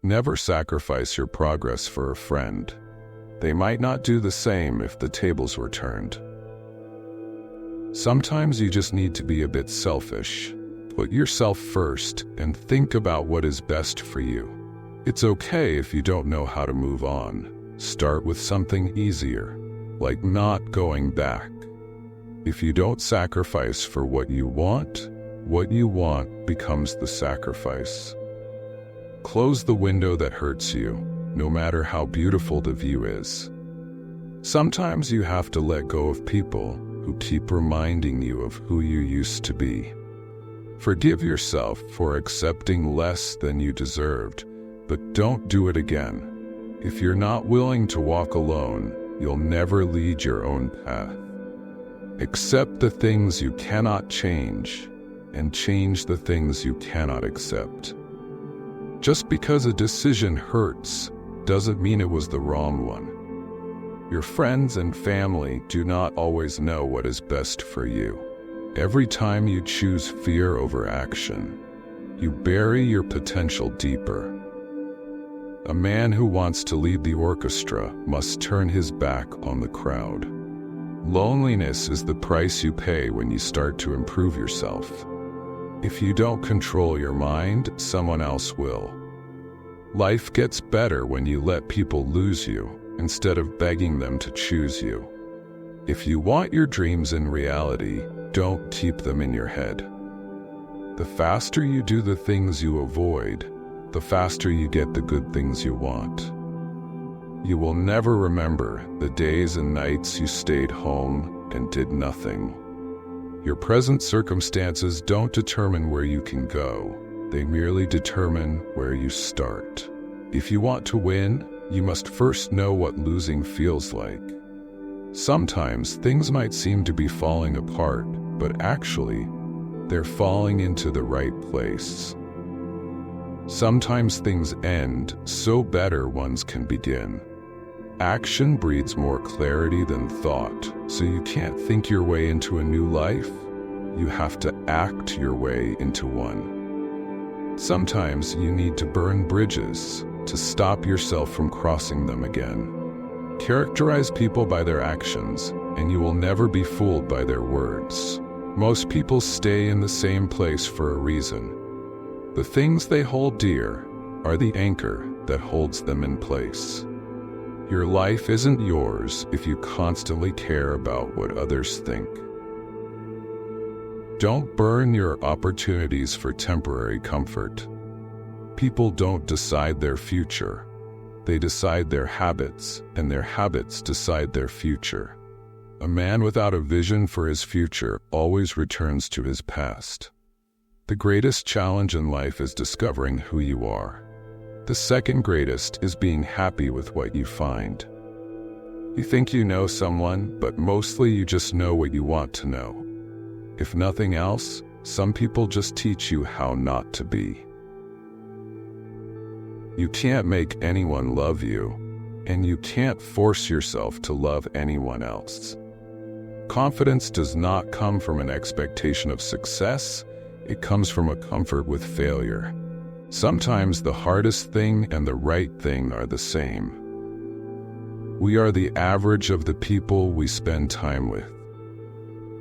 Never sacrifice your progress for a friend. They might not do the same if the tables were turned. Sometimes you just need to be a bit selfish. Put yourself first and think about what is best for you. It's okay if you don't know how to move on. Start with something easier, like not going back. If you don't sacrifice for what you want becomes the sacrifice. Close the window that hurts you, no matter how beautiful the view is. Sometimes you have to let go of people who keep reminding you of who you used to be. Forgive yourself for accepting less than you deserved, but don't do it again. If you're not willing to walk alone, you'll never lead your own path. Accept the things you cannot change, and change the things you cannot accept. Just because a decision hurts doesn't mean it was the wrong one. Your friends and family do not always know what is best for you. Every time you choose fear over action, you bury your potential deeper. A man who wants to lead the orchestra must turn his back on the crowd. Loneliness is the price you pay when you start to improve yourself. If you don't control your mind, someone else will. Life gets better when you let people lose you instead of begging them to choose you. If you want your dreams in reality, don't keep them in your head. The faster you do the things you avoid, the faster you get the good things you want. You will never remember the days and nights you stayed home and did nothing. Your present circumstances don't determine where you can go. They merely determine where you start. If you want to win, you must first know what losing feels like. Sometimes things might seem to be falling apart, but actually, they're falling into the right place. Sometimes things end so better ones can begin. Action breeds more clarity than thought, so you can't think your way into a new life. You have to act your way into one. Sometimes you need to burn bridges to stop yourself from crossing them again. Characterize people by their actions, and you will never be fooled by their words. Most people stay in the same place for a reason. The things they hold dear are the anchor that holds them in place. Your life isn't yours if you constantly care about what others think. Don't burn your opportunities for temporary comfort. People don't decide their future. They decide their habits, and their habits decide their future. A man without a vision for his future always returns to his past. The greatest challenge in life is discovering who you are. The second greatest is being happy with what you find. You think you know someone, but mostly you just know what you want to know. If nothing else, some people just teach you how not to be. You can't make anyone love you, and you can't force yourself to love anyone else. Confidence does not come from an expectation of success, it comes from a comfort with failure. Sometimes the hardest thing and the right thing are the same. We are the average of the people we spend time with.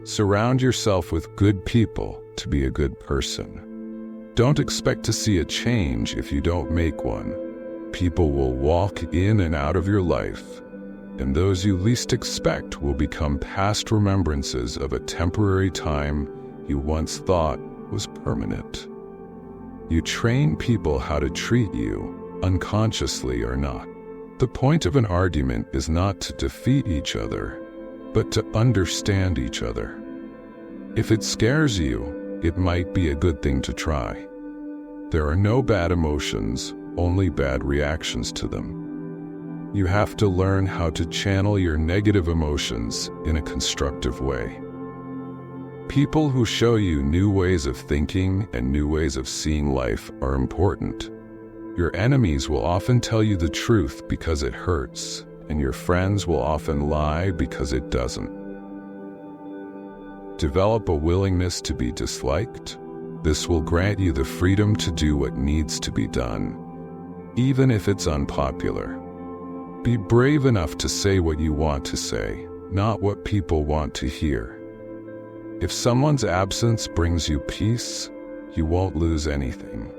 Surround yourself with good people to be a good person. Don't expect to see a change if you don't make one. People will walk in and out of your life, and those you least expect will become past remembrances of a temporary time you once thought was permanent. You train people how to treat you, unconsciously or not. The point of an argument is not to defeat each other, but to understand each other. If it scares you, it might be a good thing to try. There are no bad emotions, only bad reactions to them. You have to learn how to channel your negative emotions in a constructive way. People who show you new ways of thinking and new ways of seeing life are important. Your enemies will often tell you the truth because it hurts, and your friends will often lie because it doesn't. Develop a willingness to be disliked. This will grant you the freedom to do what needs to be done. even if it's unpopular. Be brave enough to say what you want to say, not what people want to hear. If someone's absence brings you peace, you won't lose anything.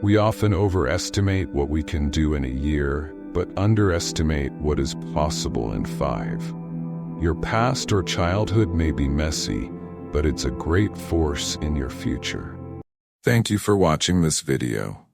We often overestimate what we can do in a year, but underestimate what is possible in 5. Your past or childhood may be messy, but it's a great force in your future. Thank you for watching this video.